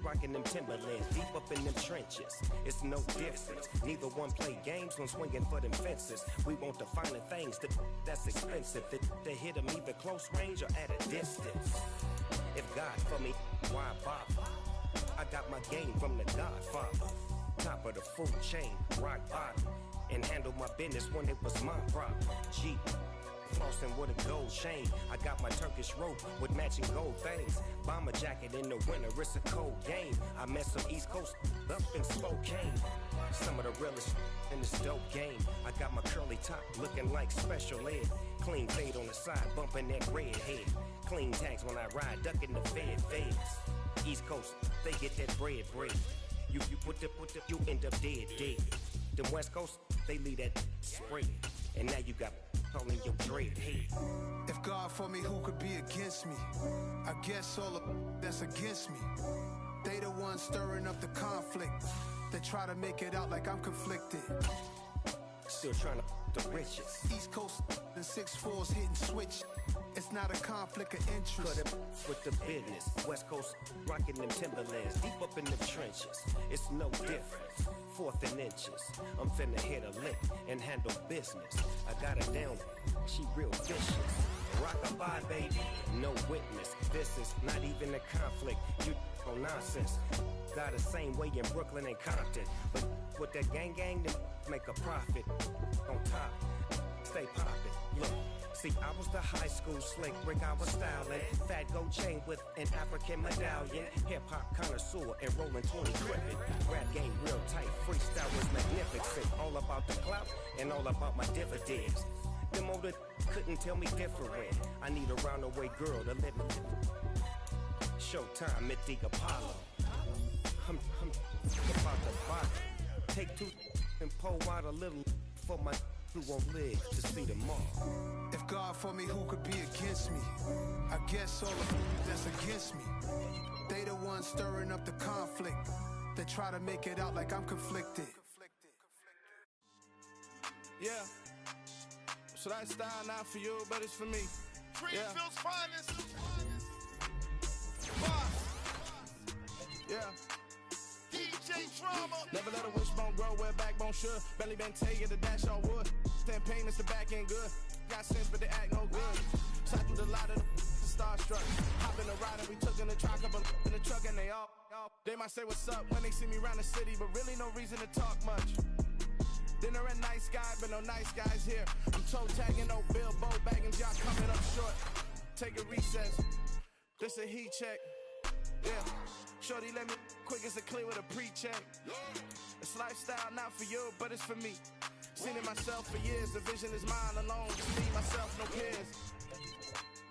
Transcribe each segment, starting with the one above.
rocking them Timberlands, deep up in them trenches. It's no difference. Neither one play games when swinging for them fences. We want the finer things that's expensive. That hit them either close range or at a distance. If God for me, why bother? I got my game from the Godfather. Top of the food chain, rock bottom. And handle my business when it was my problem. G. Flossing with a gold chain. I got my Turkish rope with matching gold things. Bomber jacket in the winter, it's a cold game. I met some East Coast up in Spokane. Some of the realest in this dope game. I got my curly top looking like special ed. Clean fade on the side, bumping that red head. Clean tags when I ride, ducking the feds. East Coast, they get that bread. You you end up dead. Them West Coast, they leave that spread. And now you got all in your dread head. If God for me, who could be against me? I guess all of that's against me. They the ones stirring up the conflict. They try to make it out like I'm conflicted. Still trying to the riches. East Coast and 6'4s hitting switch. It's not a conflict of interest. Cut it with the business. West Coast rocking them Timberlands, deep up in the trenches. It's no difference. Fourth and inches. I'm finna hit a lick and handle business. I got her down, she real vicious. Rockabye, baby, no witness. This is not even a conflict. You on nonsense. Got the same way in Brooklyn and Compton. But with that gang, then make a profit. On top, stay poppin'. Look. See, I was the high school slick brick, I was styling. Fat gold chain with an African medallion. Hip-hop connoisseur and rolling 20 gripping. Rap game real tight, freestyle was magnificent. All about the clout and all about my dividends. Them older couldn't tell me different. I need a roundaway girl to let me. Showtime at the Apollo. I'm about to buy. Take two and pull out a little for my who won't live to see tomorrow. If God for me, who could be against me? I guess all of that's against me. They the ones stirring up the conflict. They try to make it out like I'm conflicted. Yeah. So that style not for you, but it's for me. Greenfield's finest. Yeah. DJ Drama. Never let a wishbone grow where a backbone should. Belly been taken to dash on wood. 10 payments, the back end good. Got sense, but they act no good. Shot through the lot of the starstruck. Hop in the ride and we took in the truck up in the truck and they all. They might say what's up when they see me around the city, but really no reason to talk much. Dinner a nice guy, but no nice guys here. I'm toe tagging, no Bilbo bagging, y'all coming up short. Take a recess. This a heat check. Yeah. Shorty let me quick as a clear with a pre-check. It's lifestyle not for you, but it's for me. Seen it myself for years, the vision is mine alone. Just me, myself, no peers.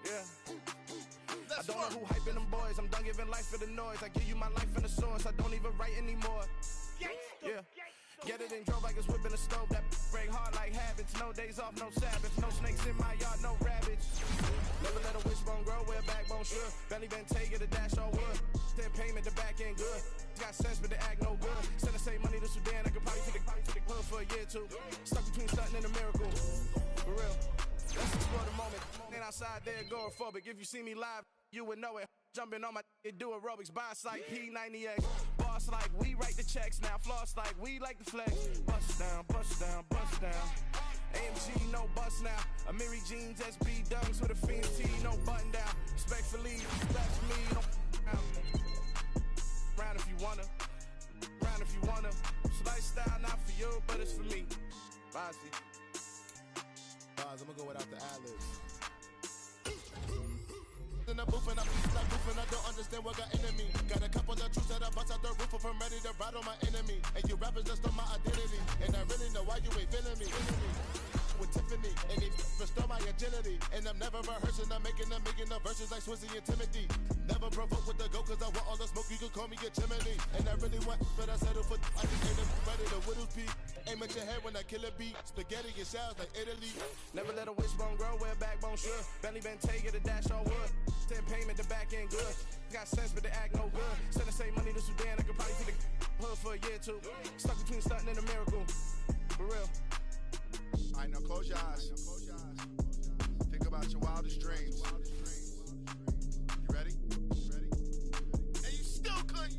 Yeah. I don't know who hyping them boys. I'm done giving life for the noise. I give you my life in the source. I don't even write anymore. Yeah. Get it and drove like it's whipping a stove. That break hard like habits. No days off, no Sabbath. No snakes in my yard, no rabbits. Never let a wishbone grow where a backbone should. Belly been taken to dash on wood. 10 payment, the back end good. Got sense, but they act no good. Send the same money to Sudan. I could probably take the hood for a year or two. Stuck between stunting and a miracle. For real. Let's explore the moment. Ain't outside there agoraphobic. If you see me live, you would know it. Jumping on my do aerobics, boss like P90X. Boss like we write the checks now. Floss like we like the flex. Bust down, bust down, bust down. AMG, no bust now. Amiri jeans, SB dunks with a fiend T, no button down. Respectfully, that's me, no round if you wanna. Round if you wanna. So lifestyle not for you, but it's for me. Bossy. Boz, I'm gonna go without the ad-libs. In the booth and I'm like boofing, I don't understand what got into me. Got a couple of troops that I bust out the roof if I'm ready to ride on my enemy. And you rappers just on my identity, and I really know why you ain't feeling me. With Tiffany, and they restore my agility. And I'm never rehearsing, I'm making a million of verses like Swizzy and Timothy. Never provoke with the go, cause I want all the smoke, you can call me a chimney. And I really want, but I settle for I just ain't ready to whittles pee. Aim at your head when I kill a beat. Spaghetti and shells like Italy. Never let a wishbone grow where a backbone should. Belly been taken to dash on wood. 10 payment, the back end good. Got sense, but they act no good. Send the same money to Sudan, I could probably take the hood for a year or two. Stuck between stunting and a miracle. For real. Alright, now close your eyes. Think about your wildest dreams. You ready? And you still couldn't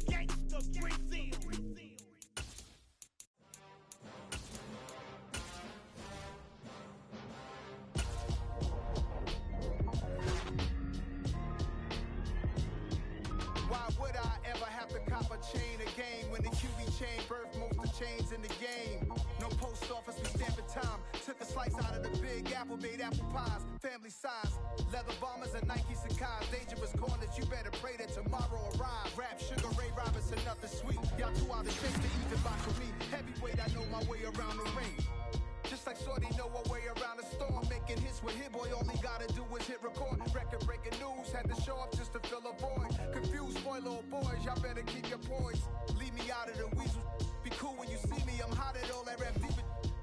Gangsta Brazil. Why would I ever have to cop a chain again when the QB chain birthed most of chains in the game? No post office, we stamping time. Took a slice out of the big apple, made apple pies, family size. Leather bombers and Nike Sacai's. Dangerous corners, you better pray that tomorrow arrives. Rap, Sugar Ray Robinson, nothing sweet. Y'all too out of shape to even box with me. Heavyweight, I know my way around the ring. Just like Shorty know her way around the storm. Making hits with Hit Boy, all he gotta do is hit record. Record breaking news, had to show up just to fill a void. Confused boy, little boys, y'all better keep your poise. Leave me out of the weasel. Be cool when you see me, I'm hot at all that rap deep.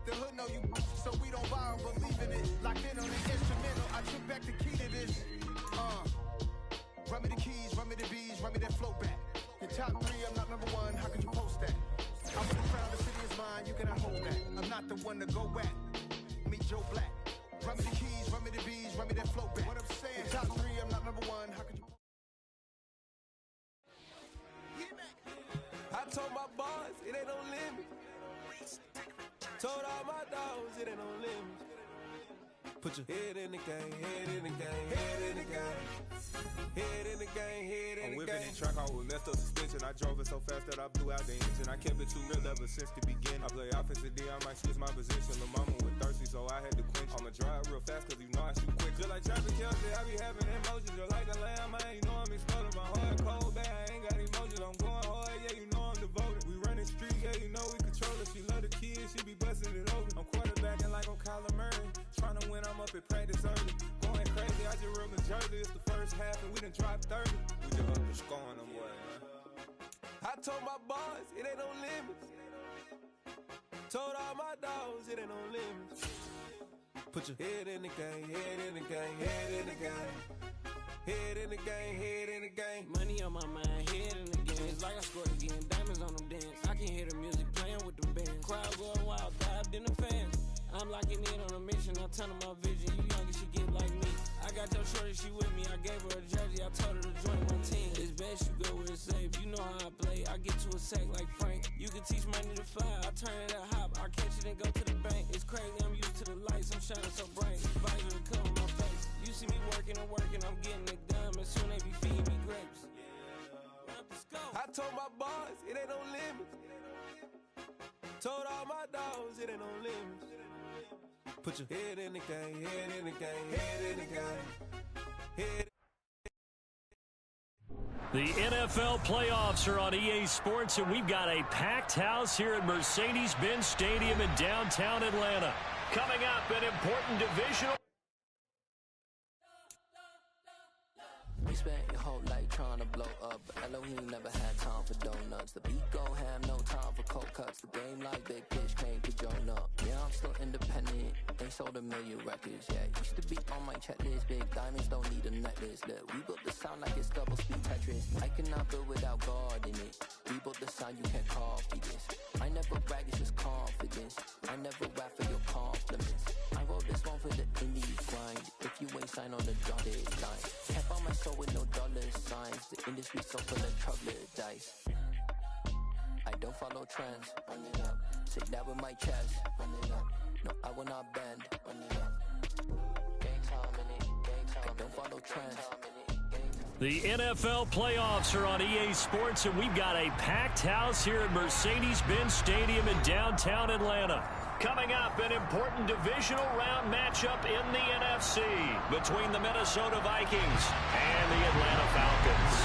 The hood know you, so we don't borrow, believe in it. Locked in on the instrumental, I took back the key to this. Run me the keys, run me the bees, run me that flow back. Your top 3, I'm not number 1, how could you post that? I'm in the crowd, the city is mine, you cannot hold that. I'm not the one to go back. Meet Joe Black. Run me the keys, run me the bees, run me that flow back. What I'm saying, your top 3, I'm not number 1, how could you? I told my boys, it ain't no limit. Told all my dogs, it ain't no limit. Put your head in the game, head in the game, head in the game. Head in the game, head in the game. I'm whipping in track, I was left up suspension. I drove it so fast that I blew out the engine. I kept it too real ever since the beginning. I play offensive D, I might switch my position. Lil' mama was thirsty, so I had to quench. I'ma drive real fast, cause you know I shoot quick. Just like Travis Kelce, I be having emotions. Just like a lamb, man, you know I'm exploding. My heart cold, bad, I ain't got emotions. I'm going hard, yeah, you know I'm devoted. We running street, yeah, you know we control it. She love the kids, she be busting it open. I'm quarterbacking like I'm Kyler Murray. Trying to win, I'm up at practice early. Going crazy, I just rode the jersey. It's the first half and we done dropped 30. We just up to scoring them, boy, man. I told my boys, it ain't no limits. Told all my dogs, it ain't no limits. Put your head in the game, head in the game, head in the game. Head in the game, head in the game. Money on my mind, head in the game. It's like I scored again, diamonds on them dance. I can hear the music playing with them bands. Crowd going wild, dived in the fans. I'm locking in on a mission, I tell her my vision. You young and she get like me. I got your shorty, she with me. I gave her a jersey, I told her to join my team. It's best you go where it's safe. You know how I play. I get to a sack like Frank. You can teach money to fly. I turn it a hop. I catch it and go to the bank. It's crazy, I'm used to the lights. I'm shining so bright. Visor to cover my face. You see me working and working. I'm getting it done. And soon they be feeding me grapes. I told my boys, it ain't no limits. Told all my dogs, it ain't no limits. Put your head in the game, head in the game, head in the game. Head. The NFL playoffs are on EA Sports, and we've got a packed house here at Mercedes-Benz Stadium in downtown Atlanta. Coming up, an important divisional. We spent your whole life trying to blow up, but Elohim never had time for donuts. The beat gon' have no time for cold cuts. The game like Big Pitch came to join up. Yeah, I'm still independent, ain't sold a million records yet. Used to be on my checklist, big diamonds don't need a necklace. Look, we built the sound like it's double speed Tetris. I cannot build without God in it. We built the sound, you can't copy this. I never brag, it's just confidence. I never rap for your compliments. I wrote this one for the indie grind. If you ain't signed on the dotted line, kept on my soul with no dollar signs. The industry so full of trouble dice. I don't follow trends. Run it up. Say that with my chest. Run it up. No, I will not bend. Run it up. Gang time in it. Gang time. I don't follow trends. The NFL playoffs are on EA Sports, and we've got a packed house here at Mercedes-Benz Stadium in downtown Atlanta. Coming up, an important divisional round matchup in the NFC between the Minnesota Vikings and the Atlanta Falcons.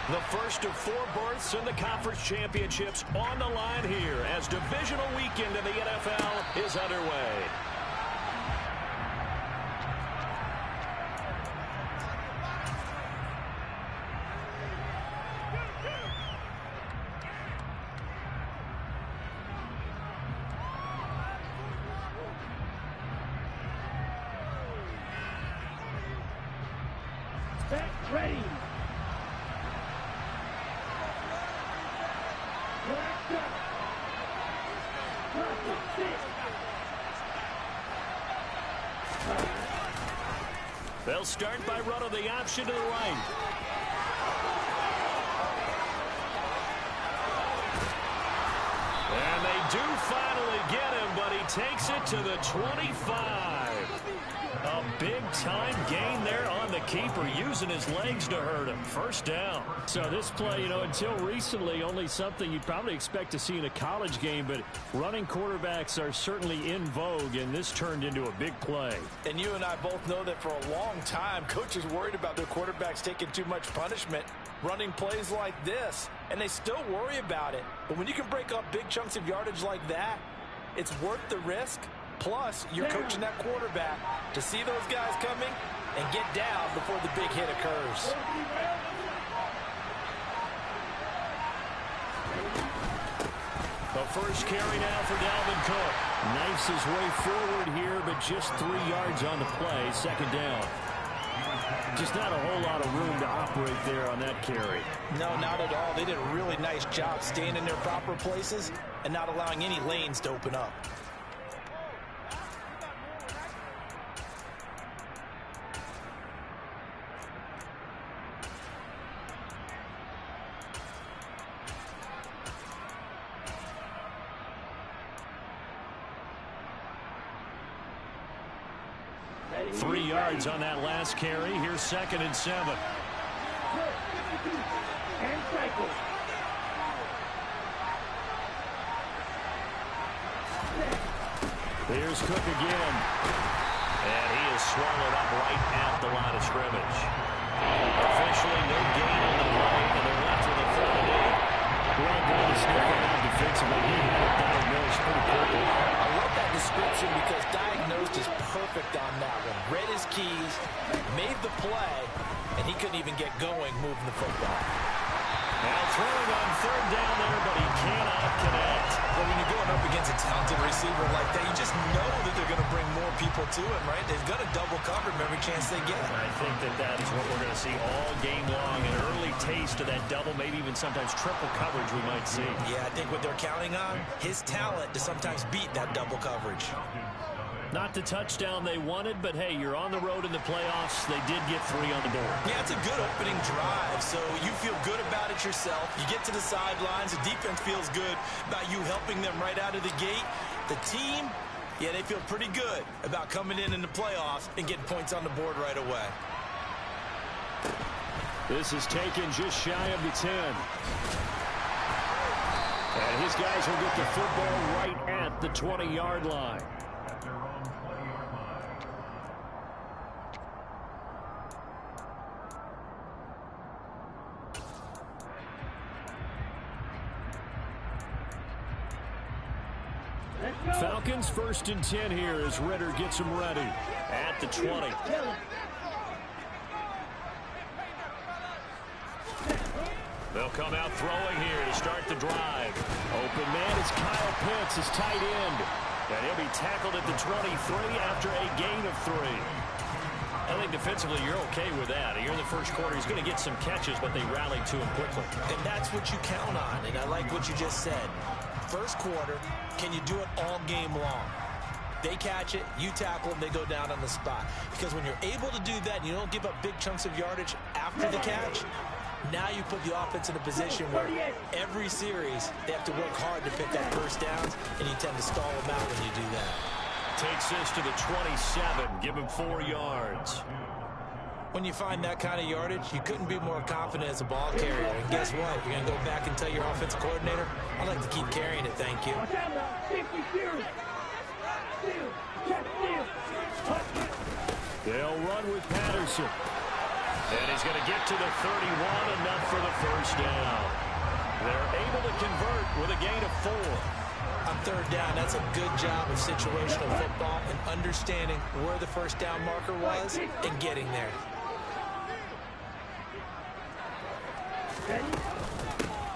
The first of 4 berths in the conference championships on the line here as divisional weekend in the NFL is underway. Ready. They'll start by running the option to the right. And they do finally get him, but he takes it to the 25. A big-time gain there on the keeper, using his legs to hurt him. First down. So this play, until recently, only something you'd probably expect to see in a college game, but running quarterbacks are certainly in vogue, and this turned into a big play. And you and I both know that for a long time, coaches worried about their quarterbacks taking too much punishment, running plays like this, and they still worry about it. But when you can break up big chunks of yardage like that, it's worth the risk. Plus, you're coaching that quarterback to see those guys coming and get down before the big hit occurs. The first carry now for Dalvin Cook. Knifes his way forward here, but just 3 yards on the play. Second down. Just not a whole lot of room to operate there on that carry. No, not at all. They did a really nice job staying in their proper places and not allowing any lanes to open up. On that last carry. Here's 2nd and 7. Here's Cook again. And he is swallowed up right at the line of scrimmage. Officially no gain on the play, and they're left with a 4th and 8. Well, going to sniff around defensively. He had it diagnosed pretty quickly. I love that description because diagnosed is perfect on that one. Read his keys, made the play, and he couldn't even get going moving the football. Now throwing on 3rd down there, but he cannot connect. But when you're going up against a talented receiver like that, you just know that they're going to bring more people to him, right? They've got to double cover him every chance they get. I think that is what we're going to see all game long. An early taste of that double, maybe even sometimes triple coverage we might see. Yeah, I think what they're counting on, his talent to sometimes beat that double coverage. Not the touchdown they wanted, but hey, you're on the road in the playoffs. They did get 3 on the board. Yeah, it's a good opening drive, so you feel good about it yourself. You get to the sidelines. The defense feels good about you helping them right out of the gate. The team, yeah, they feel pretty good about coming in the playoffs and getting points on the board right away. This is taken just shy of the 10. And his guys will get the football right at the 20-yard line. Falcons 1st and 10 here as Ritter gets them ready at the 20. They'll come out throwing here to start the drive. Open man is Kyle Pitts, his tight end. And he'll be tackled at the 23 after a gain of 3. I think defensively you're okay with that. Here in the first quarter, he's going to get some catches, but they rallied to him quickly. And that's what you count on, and I like what you just said. First quarter, can you do it all game long? They catch it, you tackle them, they go down on the spot. Because when you're able to do that and you don't give up big chunks of yardage after the catch, now you put the offense in a position where every series they have to work hard to pick up first downs, and you tend to stall them out when you do that. Takes this to the 27, give him 4 yards. When you find that kind of yardage, you couldn't be more confident as a ball carrier. And guess what? You're going to go back and tell your offensive coordinator, I'd like to keep carrying it, thank you. They'll run with Patterson. And he's going to get to the 31, enough for the first down. They're able to convert with a gain of 4. On 3rd down, that's a good job of situational football and understanding where the first down marker was and getting there.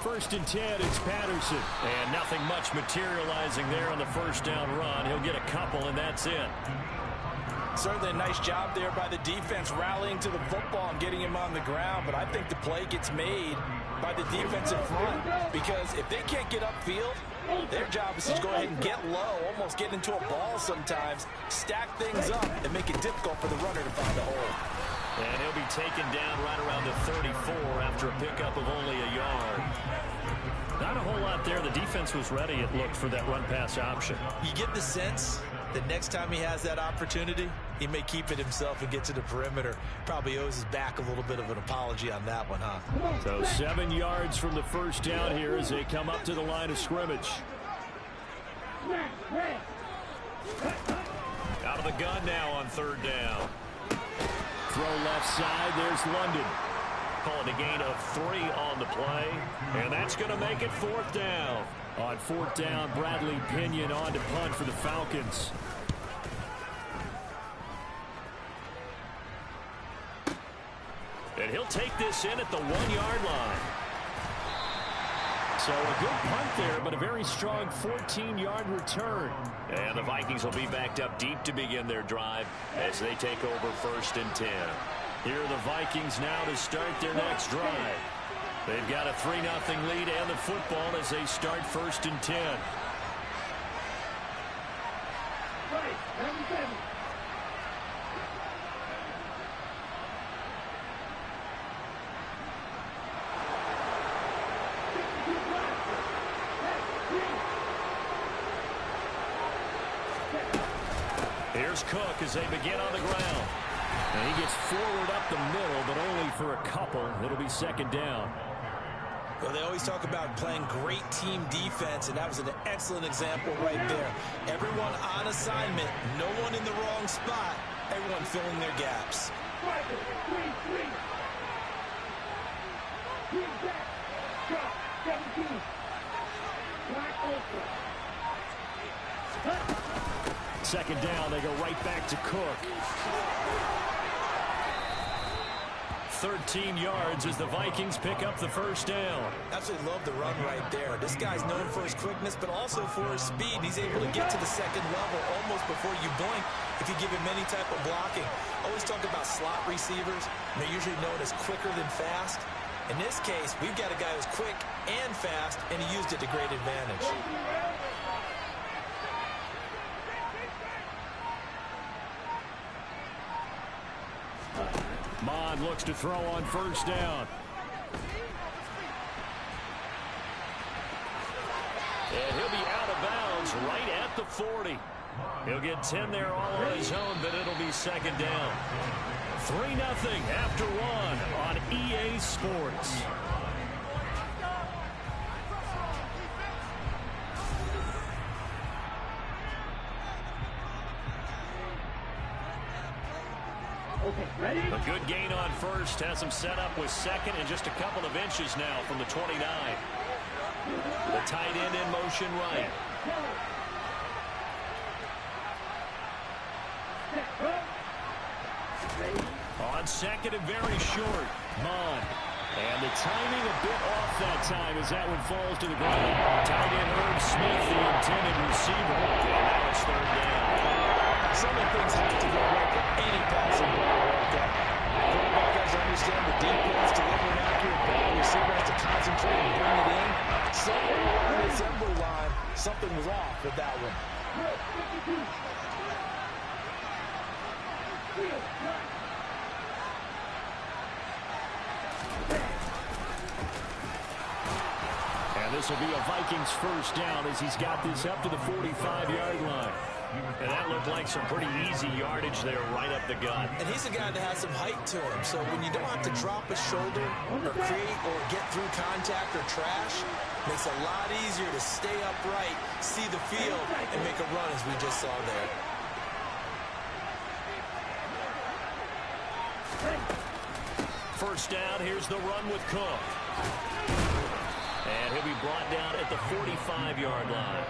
First and 10, it's Patterson. And nothing much materializing there on the first down run. He'll get a couple, and that's it. Certainly a nice job there by the defense rallying to the football and getting him on the ground, but I think the play gets made by the defensive front, because if they can't get upfield, their job is to go ahead and get low, almost get into a ball sometimes, stack things up, and make it difficult for the runner to find a hole. And he'll be taken down right around the 34 after a pickup of only a yard. Not a whole lot there. The defense was ready, it looked, for that run-pass option. You get the sense that next time he has that opportunity, he may keep it himself and get to the perimeter. Probably owes his back a little bit of an apology on that one, huh? So 7 yards from the first down here as they come up to the line of scrimmage. Out of the gun now on third down. Throw left side. There's London. Calling a gain of 3 on the play. And that's going to make it fourth down. On fourth down, Bradley Pinion on to punt for the Falcons. And he'll take this in at the 1-yard line. So a good punt there, but a very strong 14-yard return. And the Vikings will be backed up deep to begin their drive as they take over 1st and 10. Here are the Vikings now to start their next drive. They've got a 3-0 lead and the football as they start 1st and 10. Here's Cook as they begin on the ground. And he gets forward up the middle, but only for a couple. It'll be 2nd down. Well, they always talk about playing great team defense, and that was an excellent example right there. Everyone on assignment, no one in the wrong spot, everyone filling their gaps. Second down, they go right back to Cook. 13 yards as the Vikings pick up the first down. Absolutely love the run right there. This guy's known for his quickness, but also for his speed. He's able to get to the second level almost before you blink if you give him any type of blocking. Always talk about slot receivers. They're usually known as quicker than fast. In this case, we've got a guy who's quick and fast, and he used it to great advantage. Mond looks to throw on first down. And he'll be out of bounds right at the 40. He'll get 10 there all on his own, but it'll be 2nd down. 3-0 after 1 on EA Sports. A good gain on first, has him set up with 2nd and just a couple of inches now from the 29. The tight end in motion right. On 2nd and very short, Mond. And the timing a bit off that time as that one falls to the ground. Tight end Herb Smith, the intended receiver. And now it's 3rd down. Some of the things have to go right for any passing ball like that. Quarterback has to understand the defense, deliver an accurate ball. Receiver has to concentrate and bring it in. Somewhere along the assembly line, something was off with that one. And this will be a Vikings first down as he's got this up to the 45-yard line. And that looked like some pretty easy yardage there right up the gut. And he's a guy that has some height to him. So when you don't have to drop a shoulder or create or get through contact or trash, it makes it a lot easier to stay upright, see the field, and make a run as we just saw there. First down, here's the run with Cook. And he'll be brought down at the 45-yard line.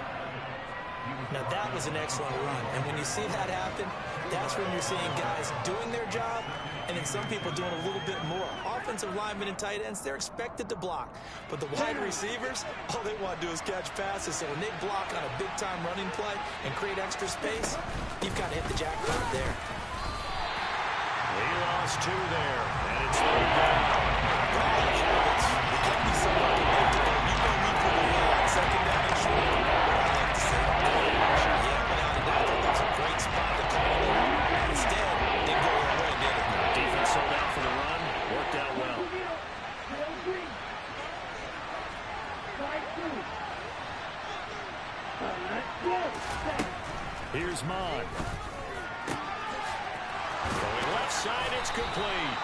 Now that was an excellent run, and when you see that happen, that's when you're seeing guys doing their job, and then some people doing a little bit more. Offensive linemen and tight ends, they're expected to block, but the wide receivers, all they want to do is catch passes, so when they block on a big-time running play and create extra space, you've got to hit the jackpot there. He lost 2 there, and it's 3rd down. There can't be somebody make the goal. You know me pretty well on second down and short. I like to say, yeah, without a doubt, that was a great spot to call it. Instead, didn't go their way, did it? Defense sold out for the run. Worked out well. Here's Mon. Going left side, it's complete.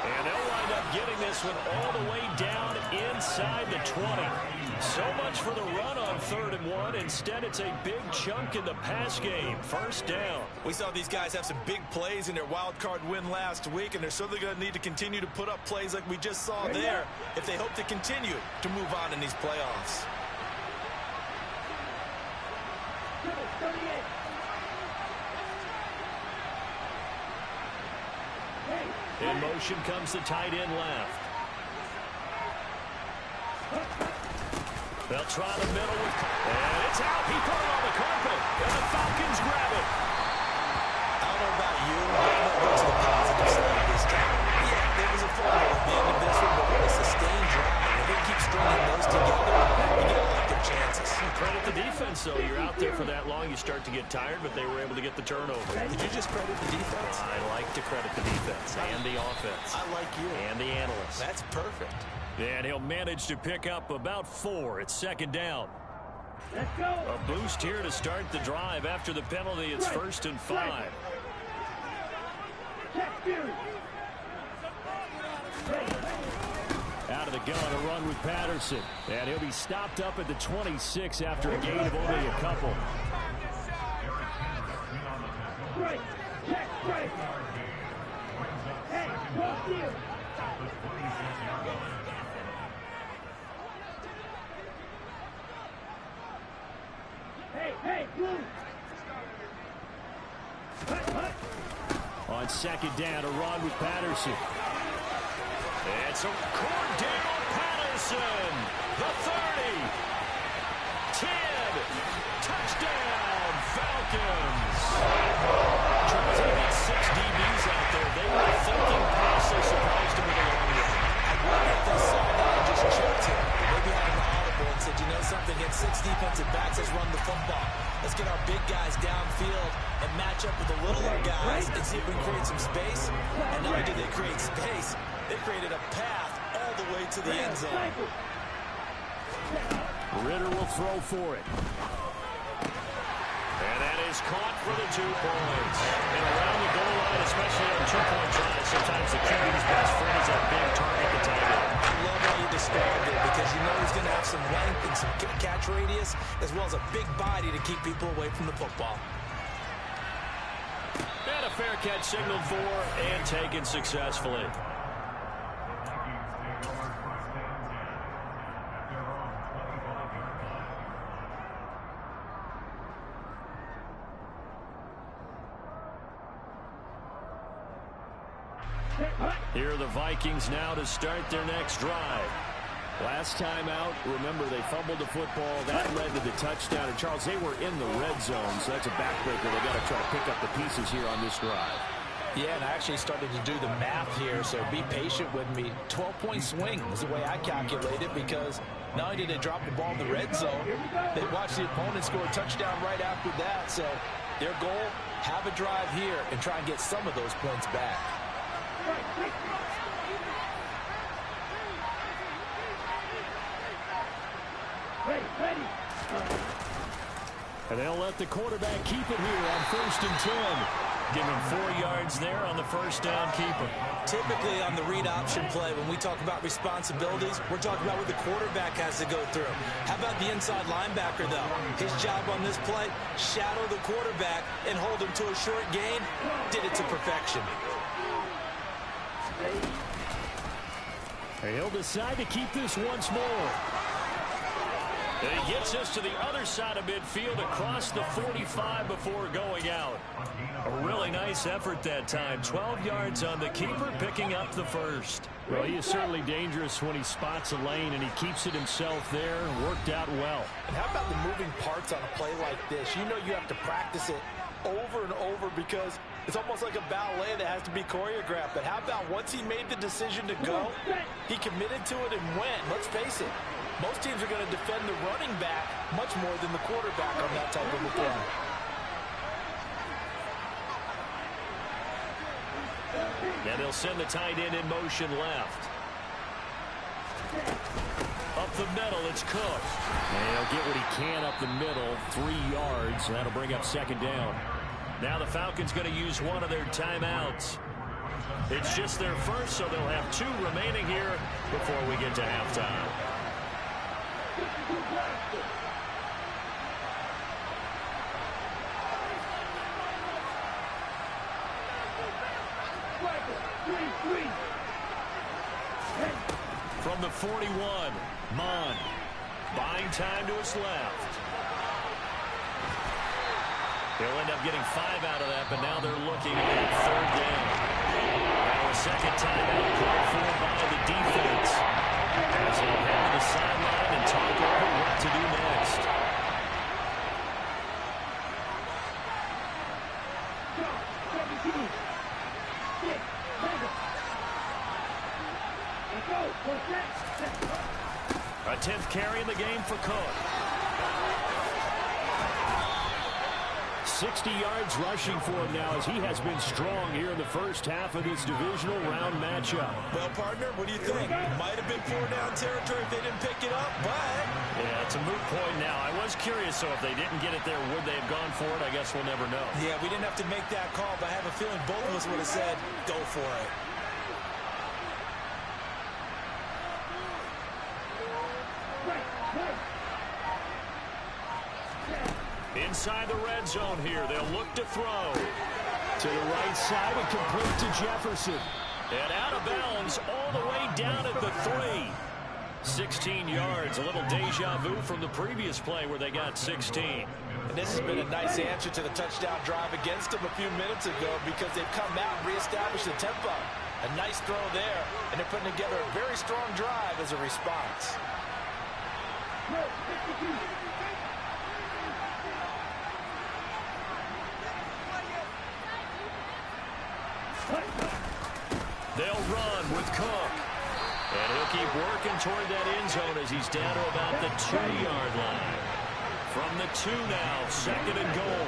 And they'll wind up getting this one all the way down inside the 20. So much for the run on 3rd and 1. Instead, it's a big chunk in the pass game. First down. We saw these guys have some big plays in their wild card win last week, and they're certainly going to need to continue to put up plays like we just saw there if they hope to continue to move on in these playoffs. In motion comes the tight end left. They'll try the middle with, and it's out. He put it on the carpet, and the Falcons grab it. I don't know about you, but I'm going to go to the positive side this time. Yeah, there was a fumble at the end of this one, but what a sustained drive. If they keep stringing those together, you got to like their chances. Credit the defense, though. You're out there for that long, you start to get tired, but they were able to get the turnover. Did you just credit the defense? I like to credit the defense and the offense. I like you. And the analysts. That's perfect. And he'll manage to pick up about 4. It's 2nd down. Let's go. A boost here to start the drive. After the penalty, it's 1st and 5. Out of the gun, a run with Patterson. And he'll be stopped up at the 26 after a gain of only a couple. On 2nd down, a run with Patterson. It's a Cordell Patterson, the 30, 10, touchdown, Falcons. Charles, they got 6 DBs out there. They were thinking pass. They're surprised to be the long one. I wonder if they saw that and just checked him. Maybe had an audible and said, you know something, get 6 defensive backs, let's run the football. Let's get our big guys downfield and match up with the littler guys and see if we can create some space. And not only did they create space, they created a path all the way to the end zone. Ritter will throw for it. And that is caught for the 2 points. And around the goal line, especially on 2-point tries, sometimes the QB's best friend is that big target at the tight end. I love how you described it because you know he's going to have some length and some catch radius as well as a big body to keep people away from the football. And a fair catch signaled for and taken successfully. Here are the Vikings now to start their next drive. Last time out, remember, they fumbled the football. That led to the touchdown. And, Charles, they were in the red zone, so that's a backbreaker. They've got to try to pick up the pieces here on this drive. Yeah, and I actually started to do the math here, so be patient with me. 12-point swing is the way I calculate it because not only did they drop the ball in the red zone, they watched the opponent score a touchdown right after that. So their goal, have a drive here and try and get some of those points back. And they'll let the quarterback keep it here on 1st and 10. Give him 4 yards there on the first down keeper. Typically on the read option play, when we talk about responsibilities, we're talking about what the quarterback has to go through. How about the inside linebacker, though? His job on this play, shadow the quarterback and hold him to a short gain. Did it to perfection. He'll decide to keep this once more. And he gets us to the other side of midfield across the 45 before going out. A really nice effort that time. 12 yards on the keeper, picking up the first. Well, he is certainly dangerous when he spots a lane, and he keeps it himself there. Worked out well. And how about the moving parts on a play like this? You know you have to practice it over and over because It's almost like a ballet that has to be choreographed. But how about once he made the decision to go, he committed to it and went. Let's face it, most teams are going to defend the running back much more than the quarterback on that type of a play. And they'll send the tight end in motion left. Up the middle, it's Cook. And he'll get what he can up the middle, 3 yards. That'll bring up second down. Now the Falcons going to use one of their timeouts. It's just their first, so they'll have 2 remaining here before we get to halftime. From the 41, Mon buying time to his left. They'll end up getting 5 out of that, but now they're looking at third down. Now a second timeout called for by the defense, as they'll head to the sideline and talk over what to do next. A 10th carry in the game for Cook. 60 yards rushing for him now, as he has been strong here in the first half of this divisional round matchup. Well, partner, what do you think? Might have been 4-down territory if they didn't pick it up, but... Yeah, it's a moot point now. I was curious, so if they didn't get it there, would they have gone for it? I guess we'll never know. Yeah, we didn't have to make that call, but I have a feeling both of us would have said, go for it. Inside the red zone here, they'll look to throw. To the right side and complete to Jefferson. And out of bounds all the way down at the 3. 16 yards, a little deja vu from the previous play where they got 16. And this has been a nice answer to the touchdown drive against them a few minutes ago, because they've come out and reestablished the tempo. A nice throw there, and they're putting together a very strong drive as a response. They'll run with Cook. And he'll keep working toward that end zone as he's down to about the 2-yard line. From the 2 now, second and goal.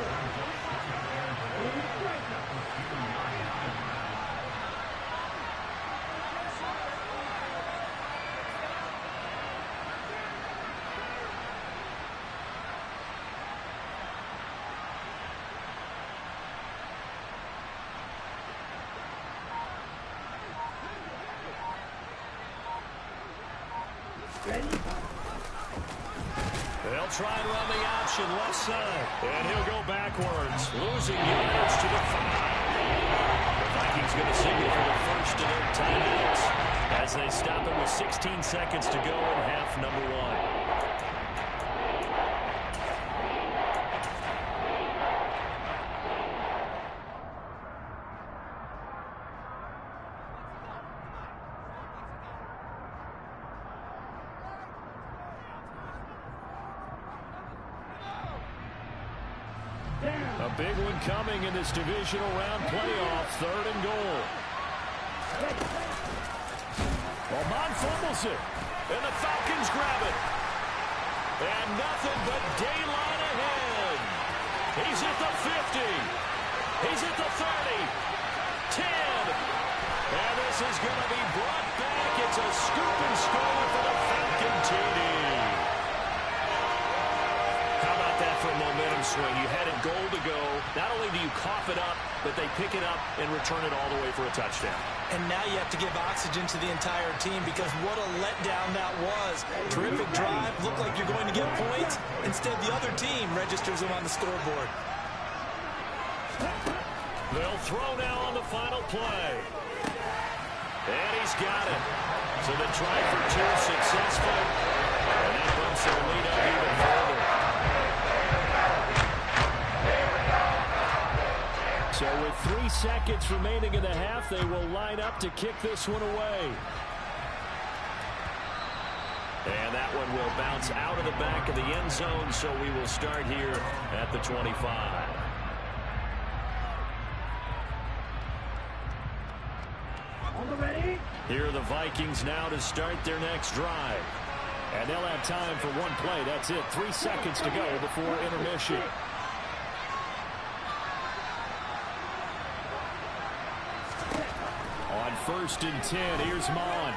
They'll try and run the option left side. And he'll go backwards, losing yards to the 5. The Vikings going to signal for the first of their timeouts as they stop it with 16 seconds to go in half number 1. A big one coming in this divisional round playoff, third and goal. Well, Mon fumbles it, and the Falcons grab it. And nothing but daylight ahead. He's at the 50. He's at the 30. 10. And this is going to be brought back. It's a scoop and score for the Falcon TD. How about that for a momentum swing? You had it goal to go. Not only do you cough it up, but they pick it up and return it all the way for a touchdown. And now you have to give oxygen to the entire team, because what a letdown that was. Terrific drive. Looked like you're going to get points. Instead, the other team registers them on the scoreboard. They'll throw now on the final play. And he's got it. So the try for 2 successful. And that bumps their lead up even further. So with 3 seconds remaining in the half, they will line up to kick this one away. And that one will bounce out of the back of the end zone, so we will start here at the 25. Here are the Vikings now to start their next drive. And they'll have time for one play. That's it. 3 seconds to go before intermission. On 1st and 10, here's Mon.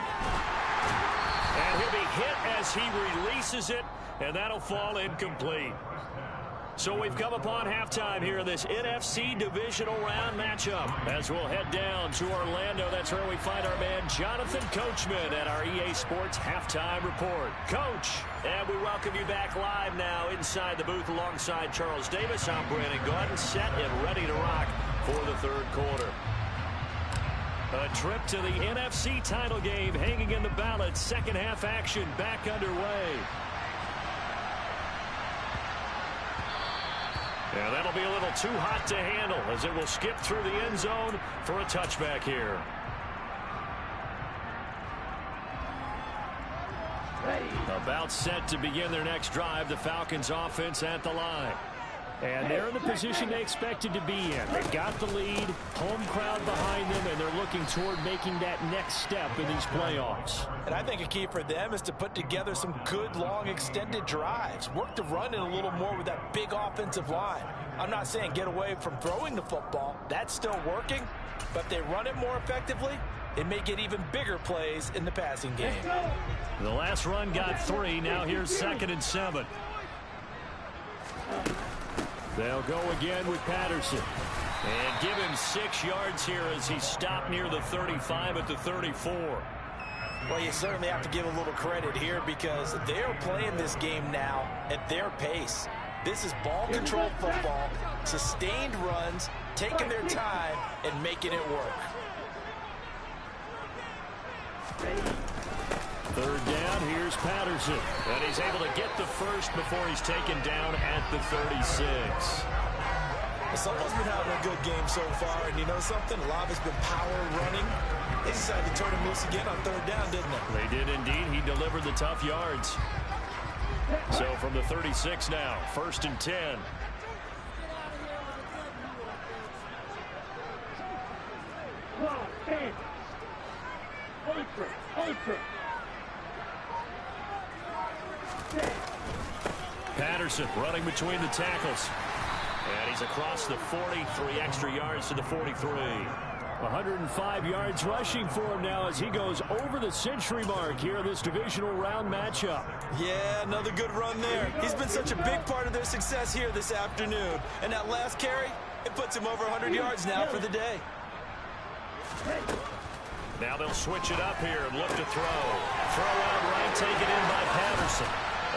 And he'll be hit as he releases it, and that'll fall incomplete. So we've come upon halftime here in this NFC divisional round matchup. As we'll head down to Orlando, that's where we find our man Jonathan Coachman at our EA Sports Halftime Report. Coach, and we welcome you back live now inside the booth alongside Charles Davis. I'm Brandon Gordon, set and ready to rock for the third quarter. A trip to the NFC title game hanging in the balance. Second half action back underway. Yeah, that'll be a little too hot to handle as it will skip through the end zone for a touchback here. About set to begin their next drive, the Falcons offense at the line. And they're in the position they expected to be in. They've got the lead, home crowd behind them, and they're looking toward making that next step in these playoffs. And I think a key for them is to put together some good, long, extended drives. Work the run in a little more with that big offensive line. I'm not saying get away from throwing the football. That's still working. But if they run it more effectively, it may get even bigger plays in the passing game. The last run got 3. Now here's 2nd and 7. They'll go again with Patterson. And give him 6 yards here as he stopped near the 35 at the 34. Well, you certainly have to give a little credit here because they're playing this game now at their pace. This is ball control football, sustained runs, taking their time, and making it work. 3rd down, here's Patterson. And he's able to get the first before he's taken down at the 36. Someone's been having a good game so far, and you know something? A lot of it's been power running. They decided to turn him loose again on 3rd down, didn't they? They did indeed. He delivered the tough yards. So from the 36 now, 1st and 10. Patterson running between the tackles. And he's across the 40, 3 extra yards to the 43. 105 yards rushing for him now as he goes over the century mark here in this divisional round matchup. Yeah, another good run there. He's been such a big part of their success here this afternoon. And that last carry, it puts him over 100 yards now for the day. Now they'll switch it up here and look to throw. Throw out right, taken in by Patterson.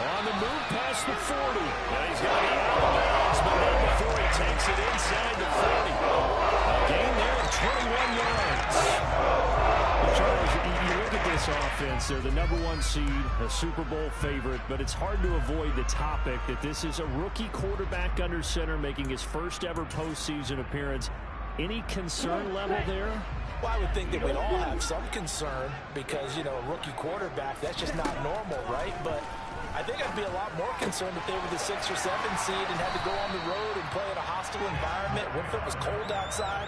On the move past the 40. Now he's got to be out of bounds, but not before he takes it inside the 40. A gain there of 21 yards. Charles, you look at this offense. They're the #1 seed, a Super Bowl favorite, but it's hard to avoid the topic that this is a rookie quarterback under center making his first ever postseason appearance. Any concern level there? Well, I would think that we'd all have some concern because, you know, a rookie quarterback, that's just not normal, right? But I think I'd be a lot more concerned if they were the 6 or 7 seed and had to go on the road and play in a hostile environment. What if it was cold outside?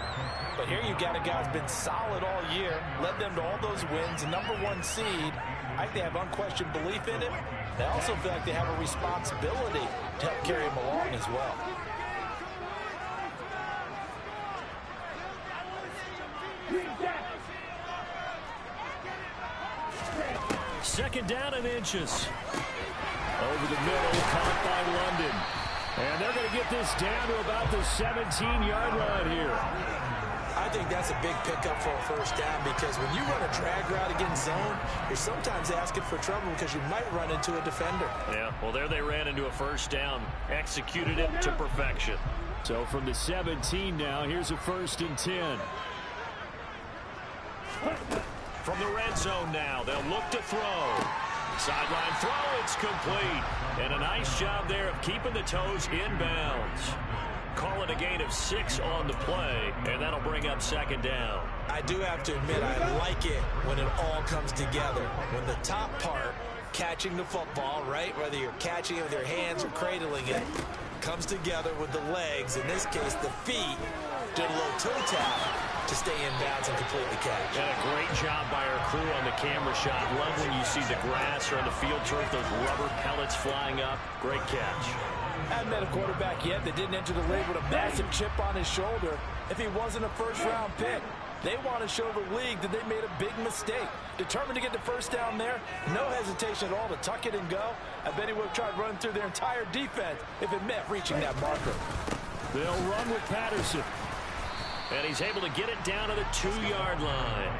But here you got a guy who's been solid all year, led them to all those wins, #1 seed. I think they have unquestioned belief in him. They also feel like they have a responsibility to help carry him along as well. Second down and inches. Over the middle, caught by London. And they're going to get this down to about the 17-yard line here. I think that's a big pickup for a first down because when you run a drag route against zone, you're sometimes asking for trouble because you might run into a defender. Yeah, well, there they ran into a first down. Executed it to perfection. So from the 17 now, here's a 1st and 10. From the red zone now, they'll look to throw. Sideline throw, it's complete. And a nice job there of keeping the toes inbounds. Call it a gain of 6 on the play, and that'll bring up 2nd down. I do have to admit, I like it when it all comes together. When the top part, catching the football, right, whether you're catching it with your hands or cradling it, comes together with the legs, in this case the feet, did a little toe tap to stay in bounds and complete the catch. And a great job by our crew on the camera shot. Love when you see the grass or on the field turf, those rubber pellets flying up. Great catch. Haven't met a quarterback yet that didn't enter the league with a massive chip on his shoulder if he wasn't a first-round pick. They want to show the league that they made a big mistake. Determined to get the first down there, no hesitation at all to tuck it and go. I bet he would have tried running through their entire defense if it meant reaching that marker. They'll run with Patterson. And he's able to get it down to the 2-yard line.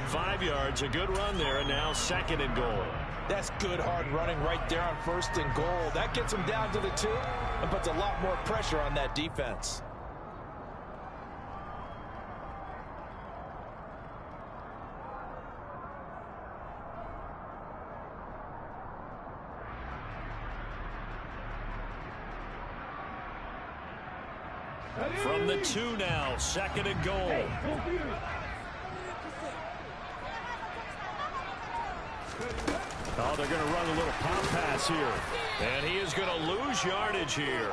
5 yards, a good run there, and now 2nd and goal. That's good hard running right there on 1st and goal. That gets him down to the 2 and puts a lot more pressure on that defense. From the 2 now, 2nd and goal. Oh, they're going to run a little pop pass here. And he is going to lose yardage here.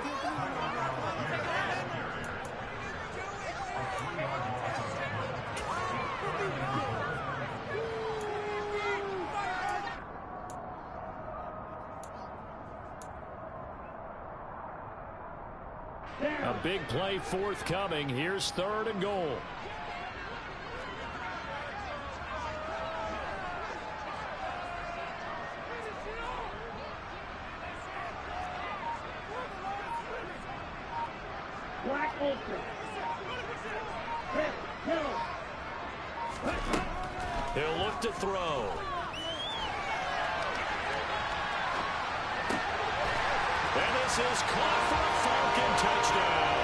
A big play forthcoming. Here's 3rd and goal. He'll look to throw. And this is caught for a Falcon touchdown.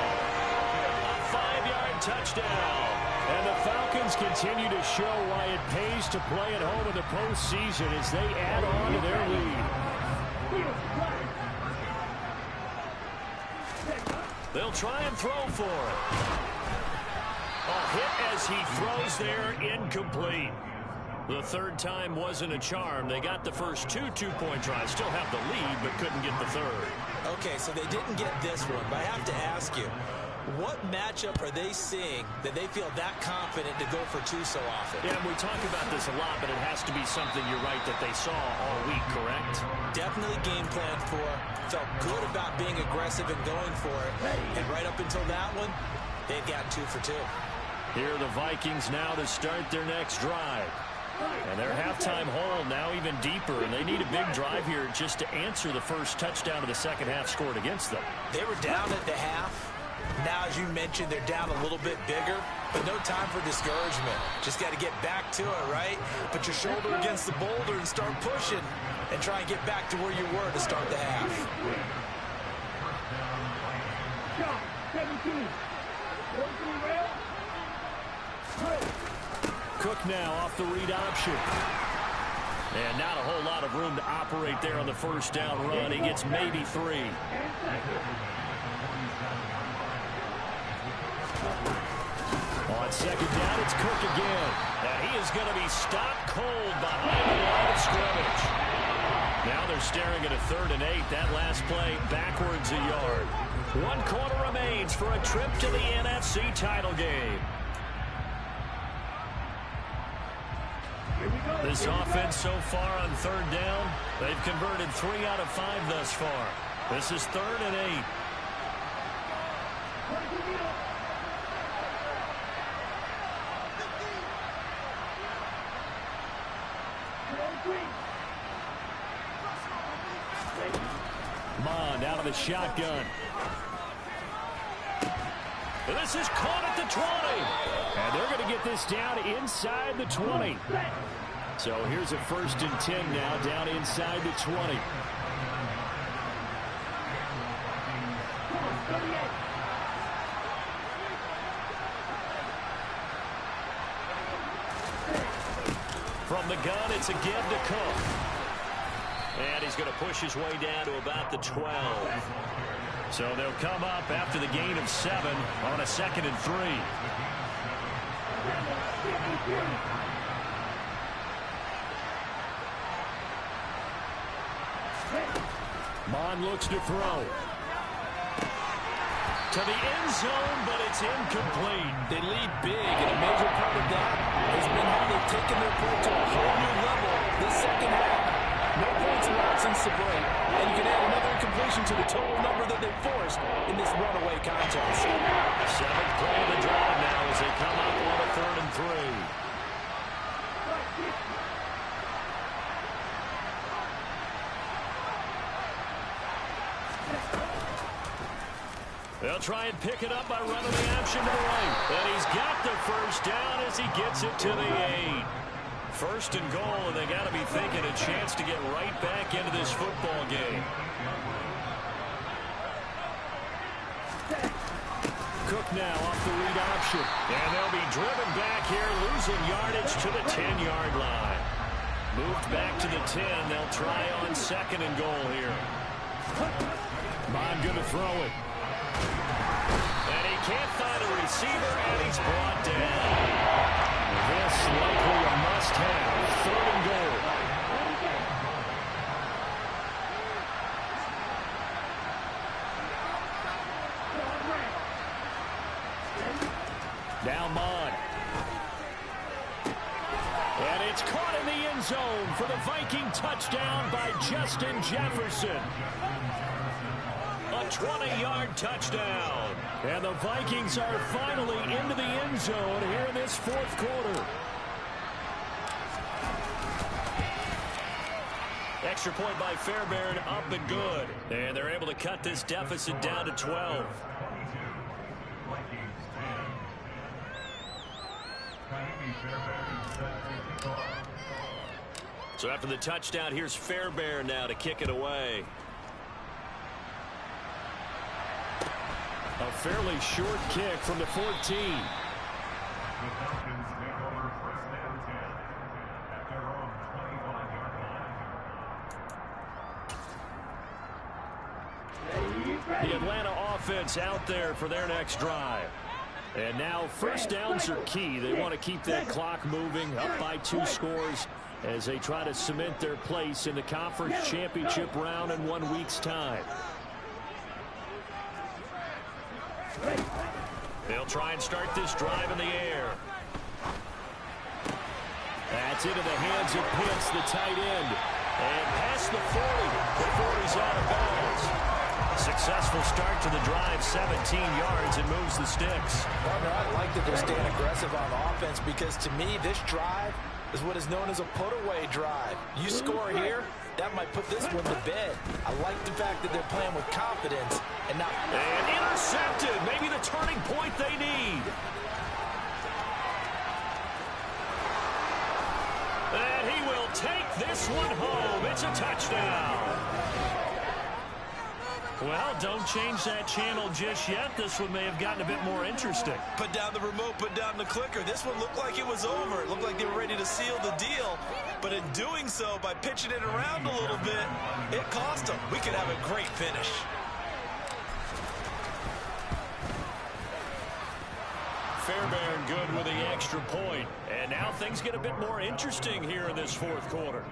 A 5-yard touchdown. And the Falcons continue to show why it pays to play at home in the postseason as they add on to their lead. They'll try and throw for it. A hit as he throws there, incomplete. The 3rd time wasn't a charm. They got the first 2 two-point tries. Still have the lead, but couldn't get the 3rd. Okay, so they didn't get this one, but I have to ask you, what matchup are they seeing that they feel that confident to go for 2 so often? Yeah, we talk about this a lot, but it has to be something, you're right, that they saw all week, correct? Definitely game planned for. Felt good about being aggressive and going for it. And right up until that one, they've got 2 for 2. Here are the Vikings now to start their next drive. And their halftime hole now even deeper, and they need a big drive here just to answer the first touchdown of the second half scored against them. They were down at the half. Now, as you mentioned, they're down a little bit bigger, but no time for discouragement. Just got to get back to it, right? Put your shoulder against the boulder and start pushing and try and get back to where you were to start the half. Cook now off the read option. And not a whole lot of room to operate there on the first down run. He gets maybe 3. On 2nd down, it's Cook again. And he is going to be stopped cold behind the line of scrimmage. Now they're staring at a 3rd and 8. That last play backwards a yard. 1 quarter remains for a trip to the NFC title game. This offense so far on 3rd down, they've converted 3 out of 5 thus far. This is 3rd and 8. Mond out of the shotgun. This is caught at the 20. And they're going to get this down inside the 20. So here's a 1st and 10 now down inside the 20. From the gun, it's again to Cook. And he's going to push his way down to about the 12. So they'll come up after the gain of 7 on a 2nd and 3. Mond looks to throw. to the end zone, but it's incomplete. They lead big, and a major part of that has been how they've taken their play to a whole new level this second half. No points allowed since the break, and you can add another incompletion to the total number that they forced in this runaway contest. Seventh play of the drive now as they come up on a 3rd and 3. They'll try and pick it up by running the option to the right. And he's got the first down as he gets it to the 8. 1st and goal, and they got to be thinking a chance to get right back into this football game. Cook now off the read option. And they'll be driven back here, losing yardage to the 10-yard line. Moved back to the 10. They'll try on 2nd and goal here. Bond going to throw it. And he can't find a receiver, and he's brought down. This likely a must-have. 3rd and goal. Now Mond. And it's caught in the end zone for the Viking touchdown by Justin Jefferson. A 20-yard touchdown. And the Vikings are finally into the end zone here in this 4th quarter. Extra point by Fairbairn, up and good. And they're able to cut this deficit down to 12. So after the touchdown, here's Fairbairn now to kick it away. A fairly short kick from the 14. The Atlanta offense out there for their next drive. And now 1st downs are key. They want to keep that clock moving, up by 2 scores as they try to cement their place in the conference championship round in 1 week's time. They'll try and start this drive in the air. That's into the hands of Pitts, the tight end. And past the 40. The 40's out of bounds. Successful start to the drive, 17 yards, and moves the sticks. Partner, I like that they're staying aggressive on offense because to me, this drive is what is known as a put-away drive. You score here, that might put this one to bed. I like the fact that they're playing with confidence and not... And intercepted. Maybe the turning point they need. And he will take this one home. It's a touchdown. Well, don't change that channel just yet. This one may have gotten a bit more interesting. Put down the remote, put down the clicker. This one looked like it was over. It looked like they were ready to seal the deal. But in doing so, by pitching it around a little bit, it cost them. We could have a great finish. Fairbairn good with the extra point. And now things get a bit more interesting here in this 4th quarter.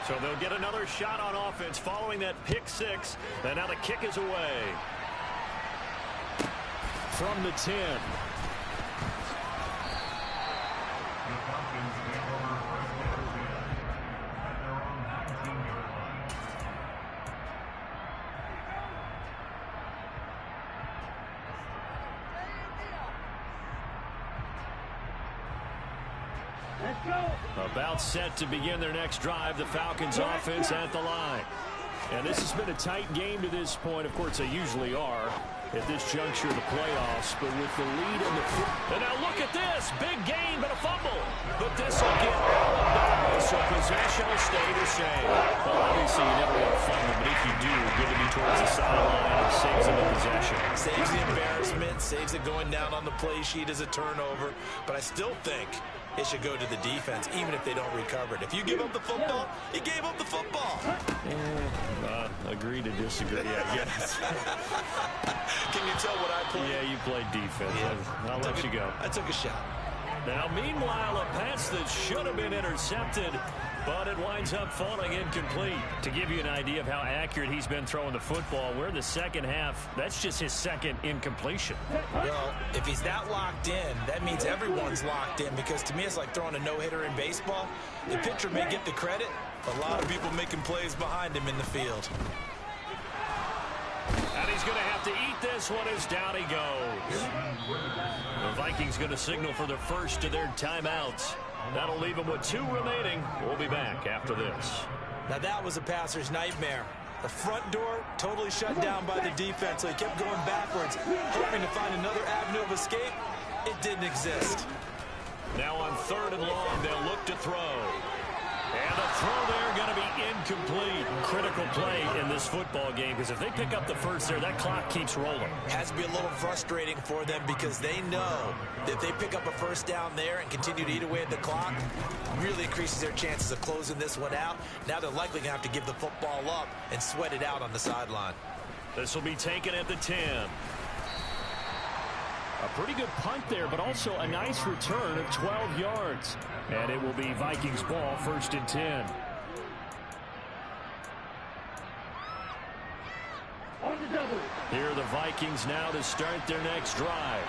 So they'll get another shot on offense following that pick 6. And now the kick is away. From the 10. About set to begin their next drive. The Falcons offense at the line. And this has been a tight game to this point. Of course, they usually are at this juncture of the playoffs. But with the lead in the... And now look at this. Big gain, but a fumble. But this will get out of bounds. So possession will stay the same. Well, obviously, you never want to fumble. But if you do, good to be towards the sideline and saves them the possession. Saves the embarrassment. Saves it going down on the play sheet as a turnover. But I still think it should go to the defense, even if they don't recover it. If you give up the football, you gave up the football. Agree to disagree, I guess. Can you tell what I played? Yeah, you played defense. Yeah. I'll let you go. I took a shot. Now, meanwhile, a pass that should have been intercepted, but it winds up falling incomplete. To give you an idea of how accurate he's been throwing the football, we're in the second half. That's just his second incompletion. Well, if he's that locked in, that means everyone's locked in, because to me it's like throwing a no-hitter in baseball. The pitcher may get the credit, but a lot of people making plays behind him in the field. And he's going to have to eat this one as down he goes. The Vikings going to signal for the first of their timeouts. That'll leave him with 2 remaining. We'll be back after this. Now that was a passer's nightmare. The front door totally shut down by the defense, so he kept going backwards, hoping to find another avenue of escape. It didn't exist. Now on 3rd and long, they'll look to throw. And the throw there going to be incomplete. Critical play in this football game, because if they pick up the first there, that clock keeps rolling. Has to be a little frustrating for them, because they know that if they pick up a first down there and continue to eat away at the clock, really increases their chances of closing this one out. Now they're likely going to have to give the football up and sweat it out on the sideline. This will be taken at the 10. A pretty good punt there, but also a nice return of 12 yards. And it will be Vikings ball, 1st and 10. Here are the Vikings now to start their next drive.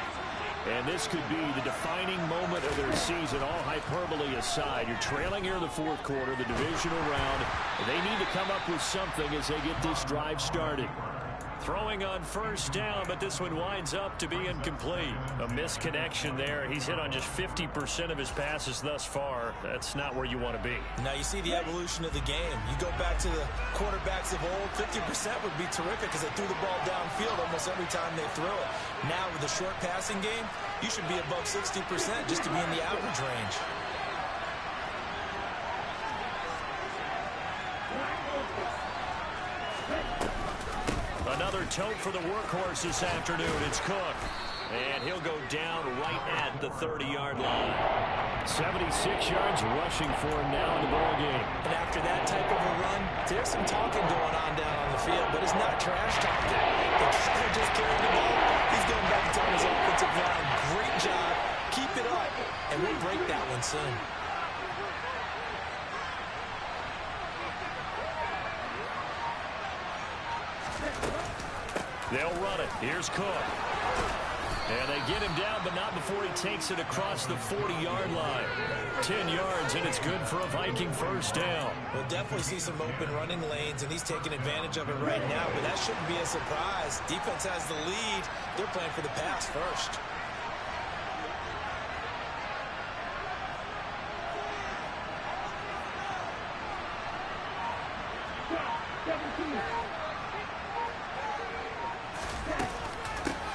And this could be the defining moment of their season, all hyperbole aside. You're trailing here in the 4th quarter, the divisional round. They need to come up with something as they get this drive started. Throwing on 1st down, but this one winds up to be incomplete. A misconnection there. He's hit on just 50% of his passes thus far. That's not where you want to be. Now you see the evolution of the game. You go back to the quarterbacks of old, 50% would be terrific because they threw the ball downfield almost every time they threw it. Now with the short passing game, you should be above 60% just to be in the average range. Another tote for the workhorse this afternoon. It's Cook. And he'll go down right at the 30-yard line. 76 yards rushing for him now in the ball game. And after that type of a run, there's some talking going on down on the field, but it's not trash talking. They're just carrying the ball. He's going back to his offensive line. Great job. Keep it up. And we'll break that one soon. They'll run it. Here's Cook. And they get him down, but not before he takes it across the 40-yard line. 10 yards, and it's good for a Viking 1st down. We'll definitely see some open running lanes, and he's taking advantage of it right now, but that shouldn't be a surprise. Defense has the lead. They're playing for the pass first.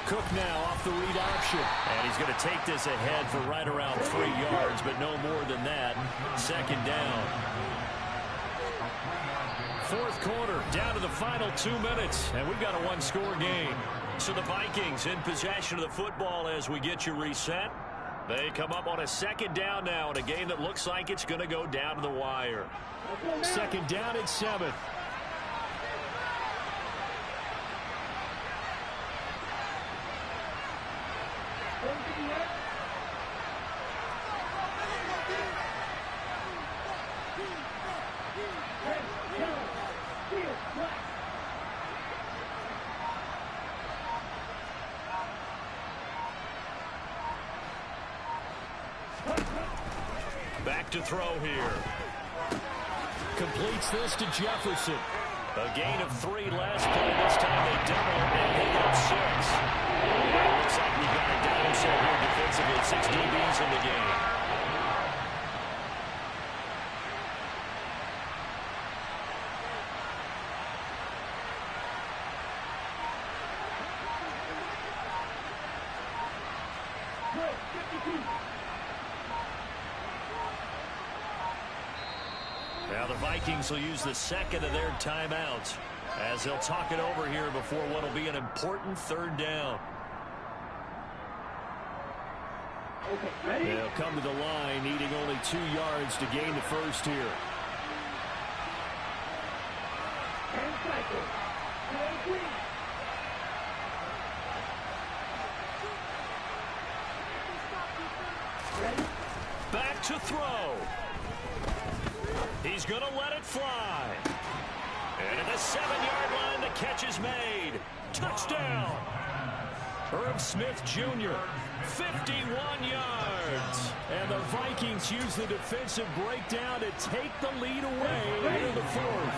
Cook now off the read option. And he's going to take this ahead for right around 3 yards, but no more than that. 2nd down. 4th quarter, down to the final 2 minutes, and we've got a 1-score game. So the Vikings in possession of the football as we get you reset. They come up on a 2nd down now in a game that looks like it's going to go down to the wire. 2nd down at 7. Back to throw here. Completes this to Jefferson. A gain of 3 last play. This time they double and they get 6. It looks like we've got a down set here defensively. 6 DBs in the game. Now the Vikings will use the 2nd of their timeouts as they'll talk it over here before what will be an important 3rd down. They'll come to the line needing only 2 yards to gain the first here. Ready? to throw. He's going to let it fly. And at the 7-yard line, the catch is made. Touchdown. Herb Smith Jr., 51 yards. And the Vikings use the defensive breakdown to take the lead away in the fourth.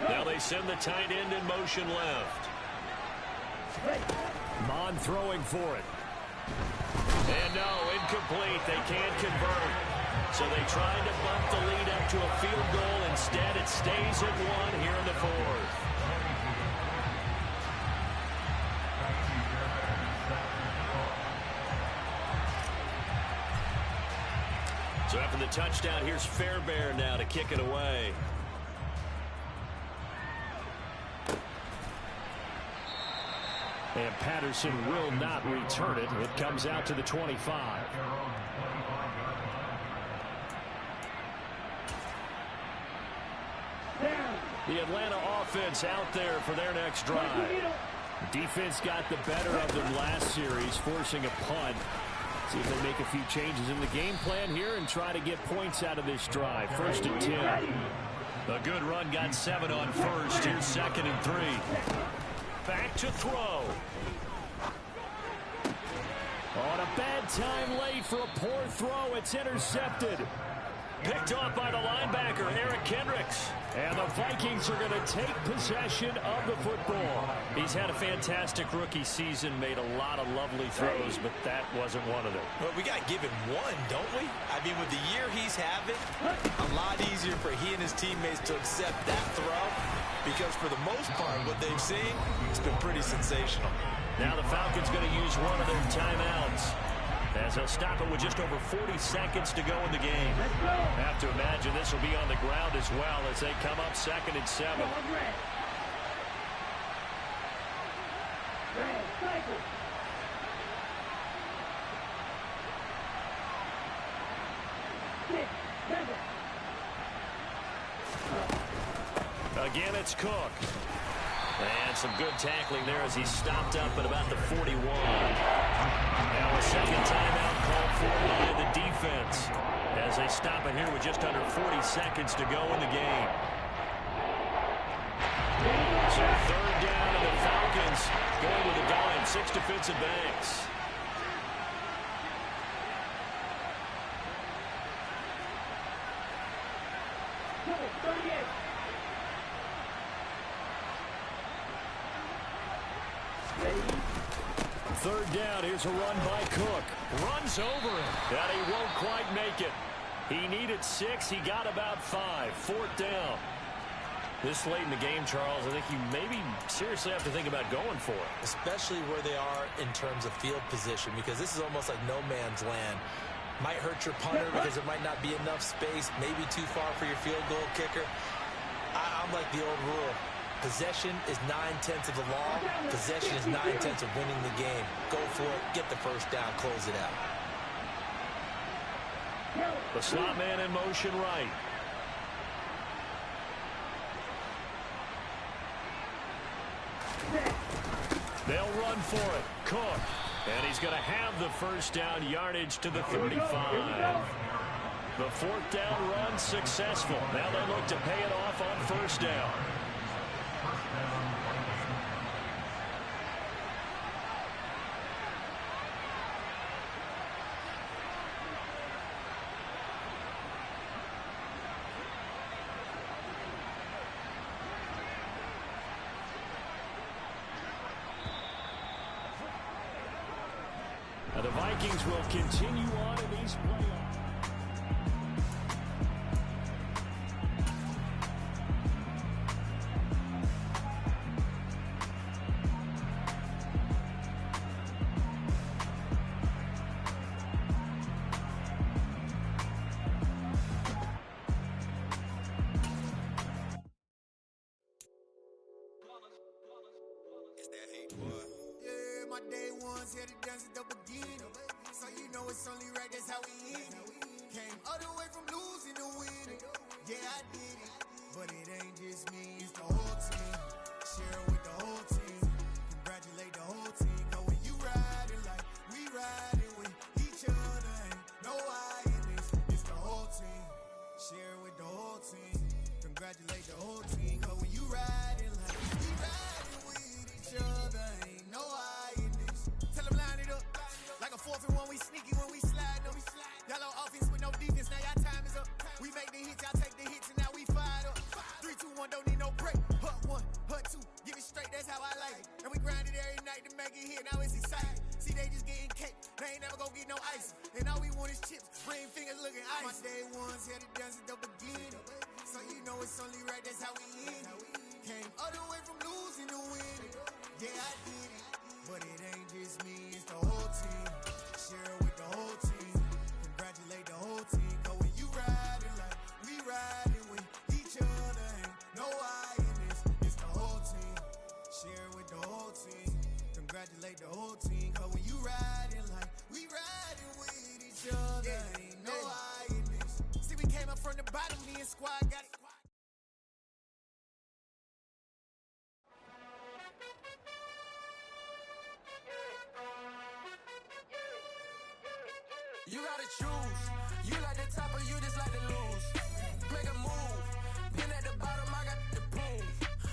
Now they send the tight end in motion left. Mon throwing for it. And no, incomplete. They can't convert. So they tried to bump the lead up to a field goal. Instead, it stays at 1 here in the fourth. So after the touchdown, here's Fairbairn now to kick it away. And Patterson will not return it. It comes out to the 25. The Atlanta offense out there for their next drive. Defense got the better of them last series, forcing a punt. See if they make a few changes in the game plan here and try to get points out of this drive. 1st and 10. A good run got 7 on first. Here's 2nd and 3. Back to throw. On a bad time late for a poor throw. It's intercepted. Picked off by the linebacker, Eric Kendricks. And the Vikings are going to take possession of the football. He's had a fantastic rookie season, made a lot of lovely throws, but that wasn't one of them. Well, we got given one, don't we? I mean, with the year he's having, a lot easier for he and his teammates to accept that throw, because for the most part, what they've seen, it's been pretty sensational. Now the Falcons going to use one of their timeouts, as they'll stop it with just over 40 seconds to go in the game. Have to imagine this will be on the ground as well as they come up 2nd and 7. Again, it's Cook. And some good tackling there as he stopped up at about the 41. Now a second timeout called for by the defense as they stop it here with just under 40 seconds to go in the game. So 3rd down, and the Falcons going with a dime, 6 defensive backs. Third down, here's a run by Cook. Runs over him, and he won't quite make it. He needed 6, he got about 5. 4th down. This late in the game, Charles, I think you maybe seriously have to think about going for it. Especially where they are in terms of field position, because this is almost like no man's land. Might hurt your punter because there might not be enough space, maybe too far for your field goal kicker. I'm like the old rule. Possession is 9/10 of the law. Possession is 9/10 of winning the game. Go for it. Get the first down. Close it out. The slot man in motion right. They'll run for it. Cook. And he's going to have the first down, yardage to the 35. The 4th down run successful. Now they look to pay it off on 1st down. The Vikings will continue on in these playoffs. My day ones here to dance at the beginning. So you know it's only right, that's how we eat. Came all the way from Blue team. Congratulate the whole team. Cause when you riding like we riding with each other, ain't no hiding this. Tell them line it up. Like a 4th and 1, we sneaky when we slide them. Y'all on offense with no defense, now y'all time is up. We make the hits, y'all take the hits, and now we fired up. 3, 2, 1, don't need no break. Hut 1, hut 2, give it straight, that's how I like it. And we grind it every night to make it hit, now it's exciting. See, they just getting cake, they ain't never gonna get no ice. And all we want is chips, ring fingers looking ice. My day ones had it done since the beginning. So you know it's only right, that's how we end it. Came all the way from losing to winning. Yeah, I did it. But it ain't just me, it's the whole team. Share it with the whole team. Congratulate the whole team. Cause when you riding like we riding with each other, ain't no hiding this. It's the whole team. Share it with the whole team. Congratulate the whole team. Cause when you riding like we riding with each other, ain't no hiding this. See, we came up from the bottom, me and squad got it. You gotta choose. You like the top or you just like to lose. Make a move. Been at the bottom, I got the prove.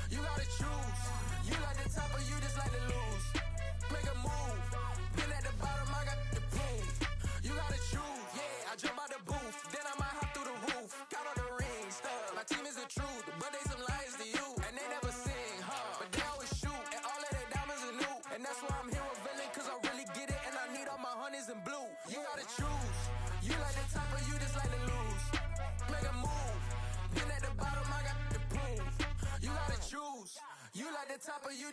You gotta choose. You like the top or you just like to lose. Make a move. Been at the bottom, I got the prove. You gotta choose. Yeah, I jump out the booth. Then I might hop through the roof. Count on the rings. My team is the truth, but they some liars to you. And they never sing, but they always shoot. And all of their diamonds are new. And that's why I'm here with villain, cause I really get it. And I need all my honeys in blue. You gotta choose. You like the top or you just like to lose. Make a move. Been at the bottom, I got the proof. You gotta choose. You like the top or you just